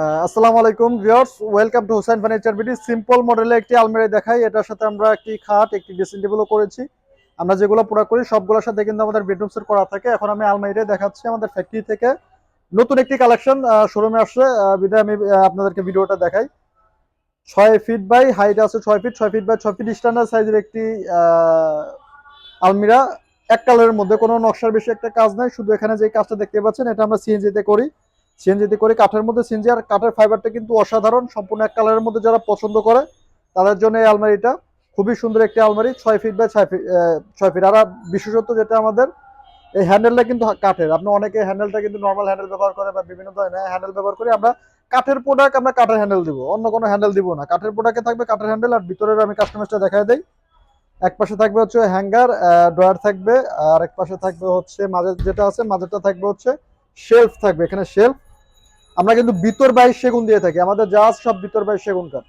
আসসালামু আলাইকুম viewers, welcome to Hussain furniture BD. Simple মডেলে একটি আলমারি দেখাই। এটার সাথে আমরা একটি খাট, একটি ড্রেসিং টেবিলও করেছি। আমরা যেগুলো পুরো করি সবগুলোর সাথে কিন্তু আমাদের বেডরুম সেট করা থাকে। এখন আমি আলমারিটা দেখাচ্ছি আমাদের ফ্যাক্টরি থেকে নতুন একটি কালেকশন শোরুমে আসছে। বিদায় আমি আপনাদেরকে ভিডিওটা দেখাই। 6 ফিট বাই হাইট আছে 6 feet, 6 feet by 6 feet standard সাইজের একটি আলমিরা। এক কালারের মধ্যে কোনো নকশার বেশি একটা কাজ নাই, শুধু এখানে যে কাজটা দেখতে পাচ্ছেন এটা আমরা সিএনজিতে করি। সিএনজিতে করে কাঠের মধ্যে সিএনজি, আর কাঠের ফাইবারটা কিন্তু অসাধারণ, সম্পূর্ণ এক কালারের মধ্যে যারা পছন্দ করে তাদের জন্য এই আলমারিটা খুবই সুন্দর একটি আলমারি। 6 ফিট বাই 6 ফিট 6 ফিট। আর বিশেষত যেটা আমাদের এই হ্যান্ডেলটা কিন্তু কাঠের। আপনি অনেকে হ্যান্ডেলটা কিন্তু নর্মাল হ্যান্ডেল ব্যবহার করে বা বিভিন্ন ধরনের হ্যান্ডেল ব্যবহার করি। আমরা কাঠের প্রোডাক্ট, আমরা কাঠের হ্যান্ডেল দিব, অন্য কোনো হ্যান্ডেল দিব না। কাঠের প্রোডাক্টে থাকবে কাঠের হ্যান্ডেল। আর ভিতরের আমি কাস্টমাইজটা দেখাই দেই। এক পাশে থাকবে হচ্ছে হ্যাঙ্গার, ড্রয়ার থাকবে। আর এক পাশে থাকবে হচ্ছে মাঝে যেটা আছে মাঝেরটা থাকবে হচ্ছে শেলফ থাকবে, এখানে শেলফ। আমরা কিন্তু ভিতর বাইশ সেগুন দিয়ে থাকি, আমাদের যা আছে সব ভিতর বাইশ সেগুন কাঠ।